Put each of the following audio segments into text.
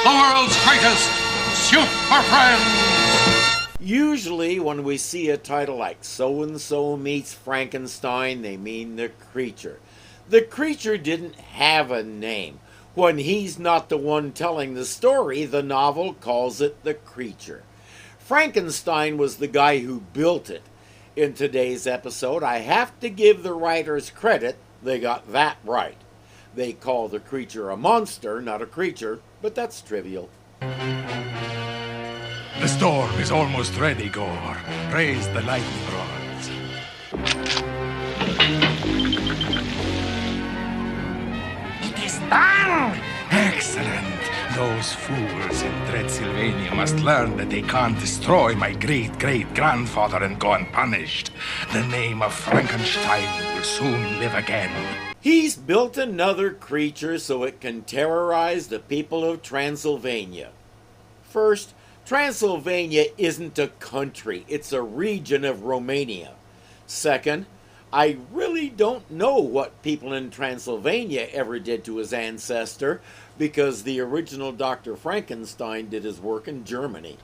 the world's greatest super friends. Usually when we see a title like So-and-so Meets Frankenstein, they mean the creature. The creature didn't have a name. When he's not the one telling the story, the novel calls it the creature. Frankenstein was the guy who built it. In today's episode, I have to give the writers credit. They got that right. They call the creature a monster, not a creature, but that's trivial. The storm is almost ready, Gore. Raise the lightning rods. It is done! Excellent. Those fools in Dreadsylvania must learn that they can't destroy my great-great-grandfather and go unpunished. The name of Frankenstein will soon live again. He's built another creature so it can terrorize the people of Transylvania. First, Transylvania isn't a country, it's a region of Romania. Second, I really don't know what people in Transylvania ever did to his ancestor, because the original Dr. Frankenstein did his work in Germany.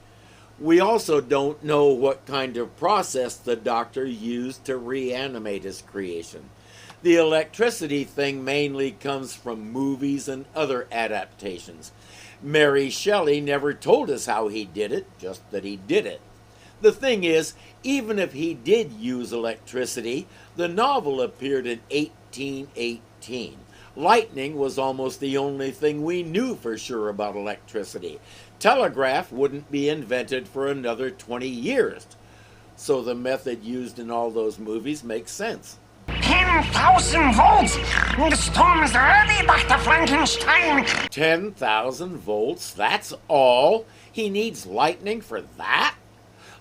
We also don't know what kind of process the doctor used to reanimate his creation. The electricity thing mainly comes from movies and other adaptations. Mary Shelley never told us how he did it, just that he did it. The thing is, even if he did use electricity, the novel appeared in 1818. Lightning was almost the only thing we knew for sure about electricity. Telegraph wouldn't be invented for another 20 years. So the method used in all those movies makes sense. 10,000 volts! The storm is ready, Dr. Frankenstein! 10,000 volts, that's all? He needs lightning for that?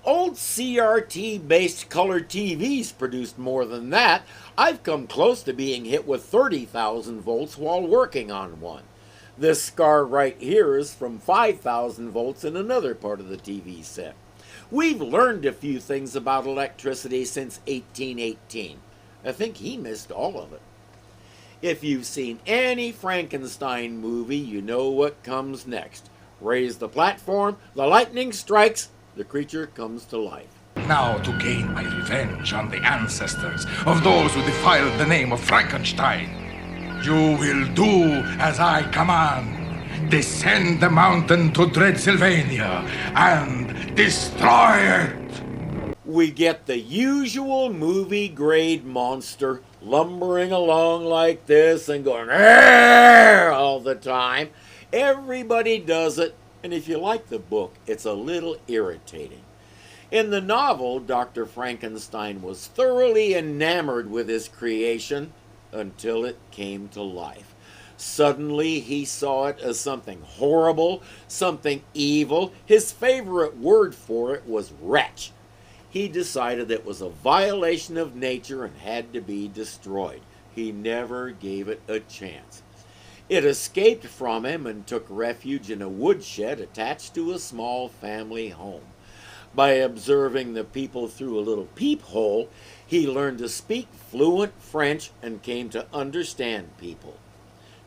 Old CRT-based color TVs produced more than that. I've come close to being hit with 30,000 volts while working on one. This scar right here is from 5,000 volts in another part of the TV set. We've learned a few things about electricity since 1818. I think he missed all of it. If you've seen any Frankenstein movie, you know what comes next. Raise the platform, the lightning strikes, the creature comes to life. Now to gain my revenge on the ancestors of those who defiled the name of Frankenstein. You will do as I command. Descend the mountain to Dreadsylvania and destroy it. We get the usual movie-grade monster lumbering along like this and going "Arr!" all the time. Everybody does it, and if you like the book, it's a little irritating. In the novel, Dr. Frankenstein was thoroughly enamored with his creation until it came to life. Suddenly, he saw it as something horrible, something evil. His favorite word for it was wretch. He decided it was a violation of nature and had to be destroyed. He never gave it a chance. It escaped from him and took refuge in a woodshed attached to a small family home. By observing the people through a little peephole, he learned to speak fluent French and came to understand people.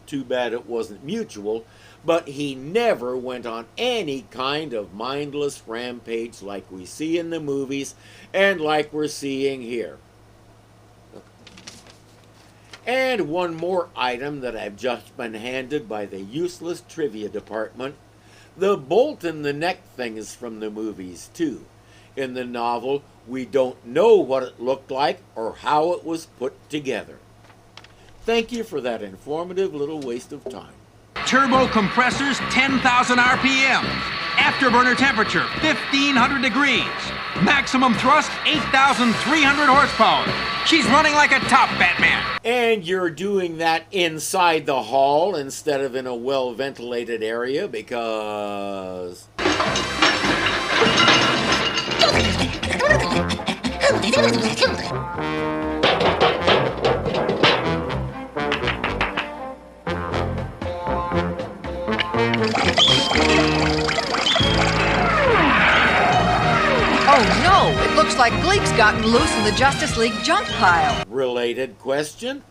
Too bad it wasn't mutual, but he never went on any kind of mindless rampage like we see in the movies and like we're seeing here. And one more item that I've just been handed by the useless trivia department. The bolt in the neck thing is from the movies too. In the novel, we don't know what it looked like or how it was put together. Thank you for that informative little waste of time. Turbo compressors, 10,000 RPM. Afterburner temperature, 1,500 degrees. Maximum thrust, 8,300 horsepower. She's running like a top, Batman. And you're doing that inside the hall instead of in a well-ventilated area because... Oh no, it looks like Gleek's gotten loose in the Justice League junk pile. Related question?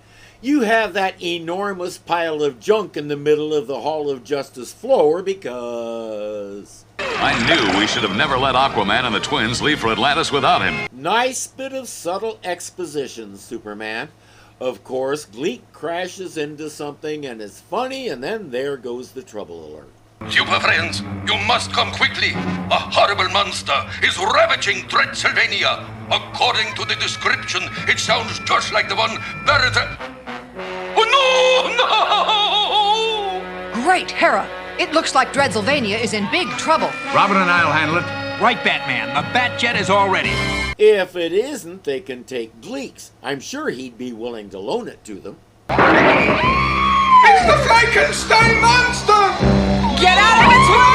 You have that enormous pile of junk in the middle of the Hall of Justice floor because... I knew we should have never let Aquaman and the twins leave for Atlantis without him. Nice bit of subtle exposition, Superman. Of course, Gleek crashes into something and it's funny, and then there goes the trouble alert. Super friends, you must come quickly. A horrible monster is ravaging Transylvania. According to the description, it sounds just like the one buried... Oh, no! Great, Hera! It looks like Dreadsylvania is in big trouble. Robin and I'll handle it. Right, Batman. The Batjet is all ready. If it isn't, they can take Gleek's. I'm sure he'd be willing to loan it to them. It's the Frankenstein monster! Get out of its way!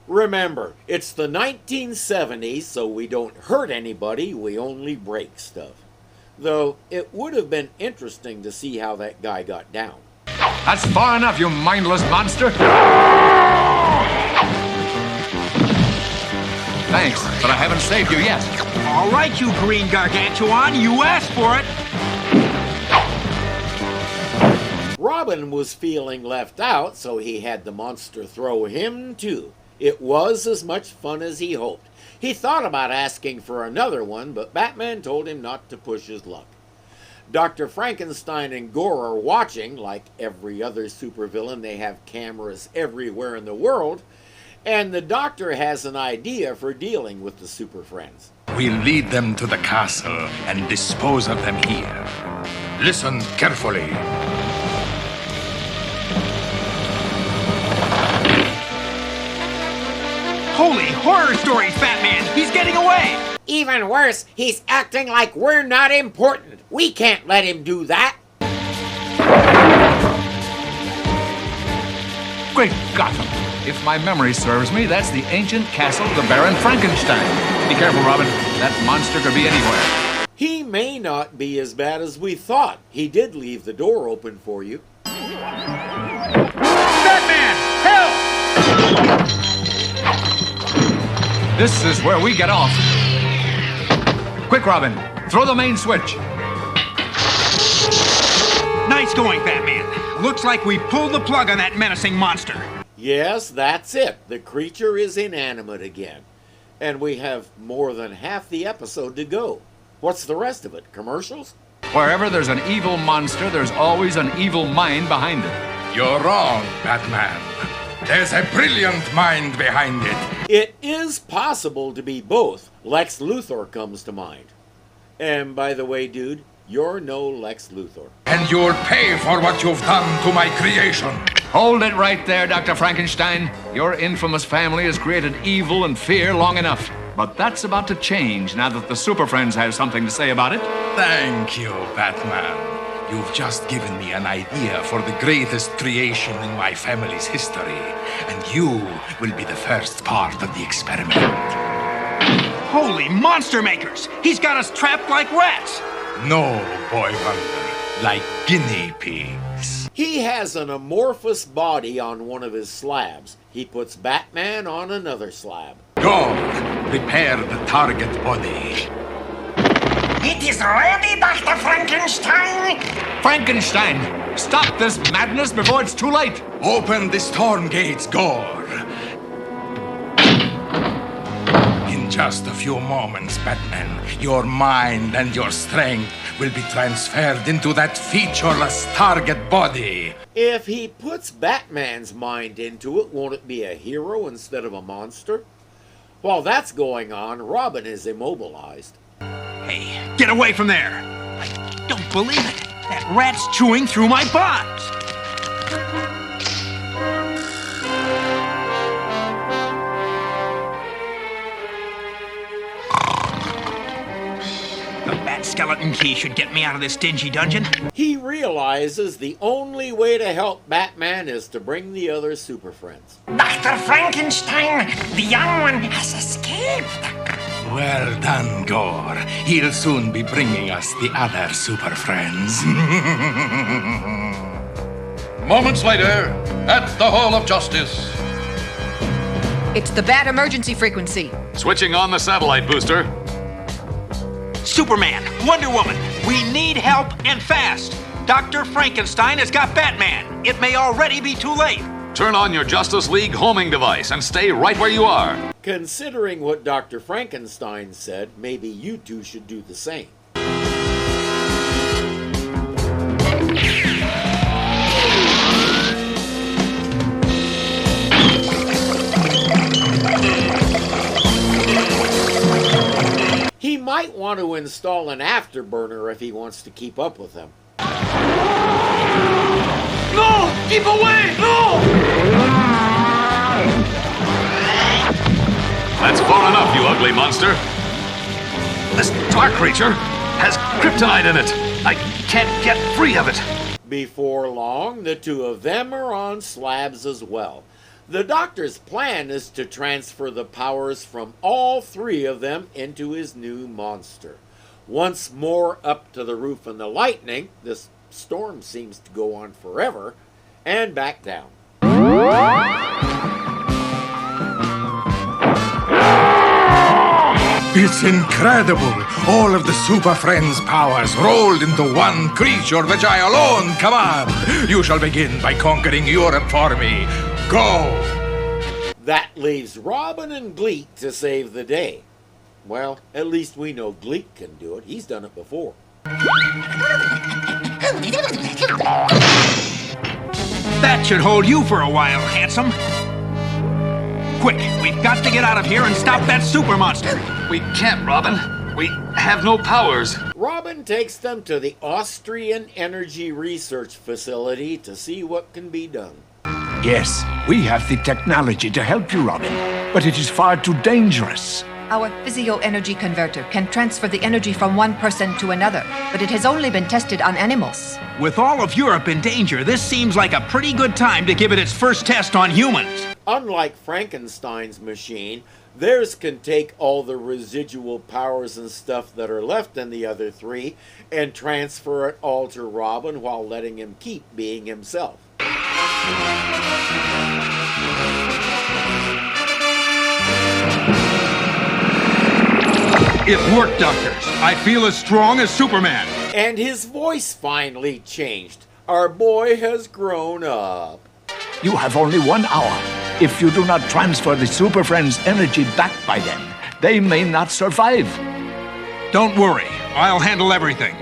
Remember, it's the 1970s, so we don't hurt anybody, we only break stuff. Though, it would have been interesting to see how that guy got down. That's far enough, you mindless monster! Thanks, but I haven't saved you yet. All right, you green gargantuan, you asked for it. Robin was feeling left out, so he had the monster throw him too. It was as much fun as he hoped. He thought about asking for another one, but Batman told him not to push his luck. Dr. Frankenstein and Gore are watching. Like every other supervillain, they have cameras everywhere in the world, and the Doctor has an idea for dealing with the Super Friends. We'll lead them to the castle and dispose of them here. Listen carefully. Holy horror stories, Batman! He's getting away! Even worse, he's acting like we're not important. We can't let him do that. Great Gotham! If my memory serves me, that's the ancient castle of the Baron Frankenstein. Be careful, Robin. That monster could be anywhere. He may not be as bad as we thought. He did leave the door open for you. Batman! Help! This is where we get off. Quick, Robin. Throw the main switch. Nice going, Batman. Looks like we pulled the plug on that menacing monster. Yes, that's it. The creature is inanimate again. And we have more than half the episode to go. What's the rest of it? Commercials? Wherever there's an evil monster, there's always an evil mind behind it. You're wrong, Batman. There's a brilliant mind behind it. It is possible to be both. Lex Luthor comes to mind. And by the way, dude, you're no Lex Luthor. And you'll pay for what you've done to my creation. Hold it right there, Dr. Frankenstein. Your infamous family has created evil and fear long enough. But that's about to change now that the Super Friends have something to say about it. Thank you, Batman. You've just given me an idea for the greatest creation in my family's history. And you will be the first part of the experiment. Holy monster makers! He's got us trapped like rats! No, Boy Wonder, like guinea pigs. He has an amorphous body on one of his slabs. He puts Batman on another slab. Go, prepare the target body. It is ready, Dr. Frankenstein! Frankenstein, stop this madness before it's too late. Open the storm gates, Gore. In just a few moments, Batman, your mind and your strength will be transferred into that featureless target body. If he puts Batman's mind into it, won't it be a hero instead of a monster? While that's going on, Robin is immobilized. Hey, get away from there! I don't believe it! That rat's chewing through my bonds! The bat skeleton key should get me out of this dingy dungeon. He realizes the only way to help Batman is to bring the other Super Friends. Dr. Frankenstein, the young one has escaped. Well done, Gore. He'll soon be bringing us the other Super Friends. Moments later, at the Hall of Justice. It's the bat emergency frequency. Switching on the satellite booster. Superman, Wonder Woman, we need help and fast. Dr. Frankenstein has got Batman. It may already be too late. Turn on your Justice League homing device and stay right where you are. Considering what Dr. Frankenstein said, maybe you two should do the same. He might want to install an afterburner if he wants to keep up with them. No! Keep away! No! That's far enough, you ugly monster. This dark creature has kryptonite in it. I can't get free of it. Before long, the two of them are on slabs as well. The Doctor's plan is to transfer the powers from all three of them into his new monster. Once more up to the roof and the lightning, this storm seems to go on forever, and back down. It's incredible. All of the Super Friends' powers rolled into one creature which I alone command. You shall begin by conquering Europe for me. Go! That leaves Robin and Gleek to save the day. Well, at least we know Gleek can do it. He's done it before. That should hold you for a while, handsome. Quick, we've got to get out of here and stop that super monster. We can't, Robin. We have no powers. Robin takes them to the Austrian Energy Research Facility to see what can be done. Yes, we have the technology to help you, Robin, but it is far too dangerous. Our physio-energy converter can transfer the energy from one person to another, but it has only been tested on animals. With all of Europe in danger, this seems like a pretty good time to give it its first test on humans. Unlike Frankenstein's machine, theirs can take all the residual powers and stuff that are left in the other three and transfer it all to Robin while letting him keep being himself. It worked, Doctors. I feel as strong as Superman. And his voice finally changed. Our boy has grown up. You have only 1 hour. If you do not transfer the Super Friends' energy back by then, they may not survive. Don't worry. I'll handle everything.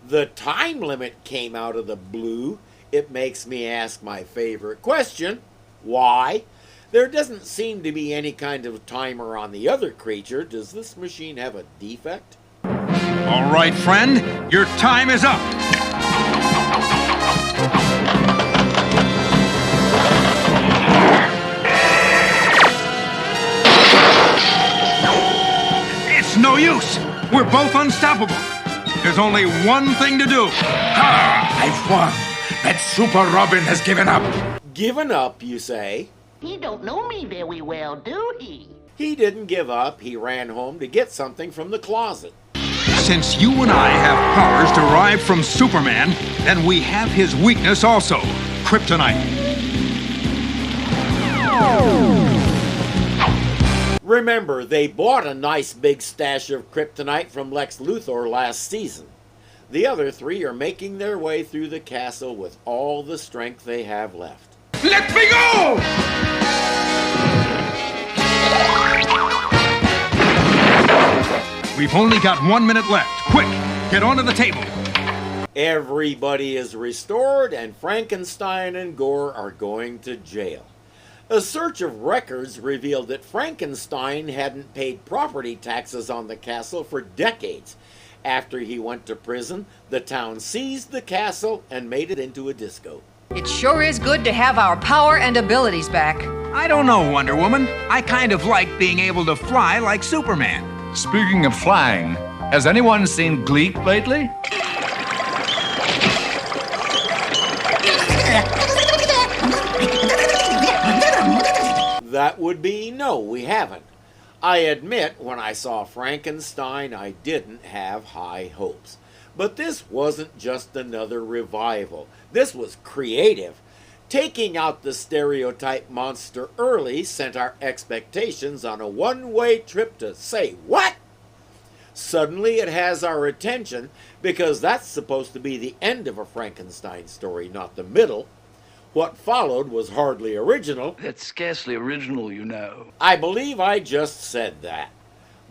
The time limit came out of the blue. It makes me ask my favorite question. Why? There doesn't seem to be any kind of timer on the other creature. Does this machine have a defect? All right, friend. Your time is up. It's no use. We're both unstoppable. There's only one thing to do. Ah, I've won. That Super Robin has given up. Given up, you say? He don't know me very well, do he? He didn't give up. He ran home to get something from the closet. Since you and I have powers derived from Superman, then we have his weakness also, kryptonite. Remember, they bought a nice big stash of kryptonite from Lex Luthor last season. The other three are making their way through the castle with all the strength they have left. Let me go! We've only got 1 minute left. Quick, get onto the table. Everybody is restored, and Frankenstein and Gore are going to jail. A search of records revealed that Frankenstein hadn't paid property taxes on the castle for decades. After he went to prison, the town seized the castle and made it into a disco. It sure is good to have our power and abilities back. I don't know, Wonder Woman. I kind of like being able to fly like Superman. Speaking of flying, has anyone seen Gleek lately? That would be no, we haven't. I admit, when I saw Frankenstein, I didn't have high hopes. But this wasn't just another revival. This was creative. Taking out the stereotype monster early sent our expectations on a one-way trip to say, what? Suddenly it has our attention because that's supposed to be the end of a Frankenstein story, not the middle. What followed was hardly original. That's scarcely original, you know. I believe I just said that.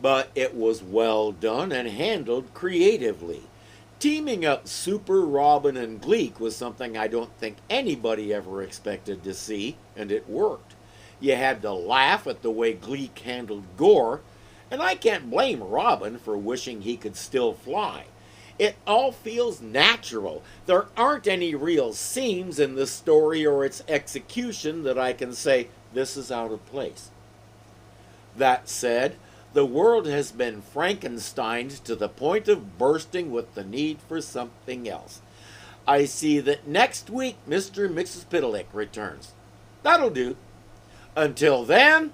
But it was well done and handled creatively. Teaming up Super, Robin, and Gleek was something I don't think anybody ever expected to see, and it worked. You had to laugh at the way Gleek handled gore, and I can't blame Robin for wishing he could still fly. It all feels natural. There aren't any real seams in the story or its execution that I can say, this is out of place. That said, the world has been Frankensteined to the point of bursting with the need for something else. I see that next week Mr. and Mrs. Piddleick returns. That'll do. Until then...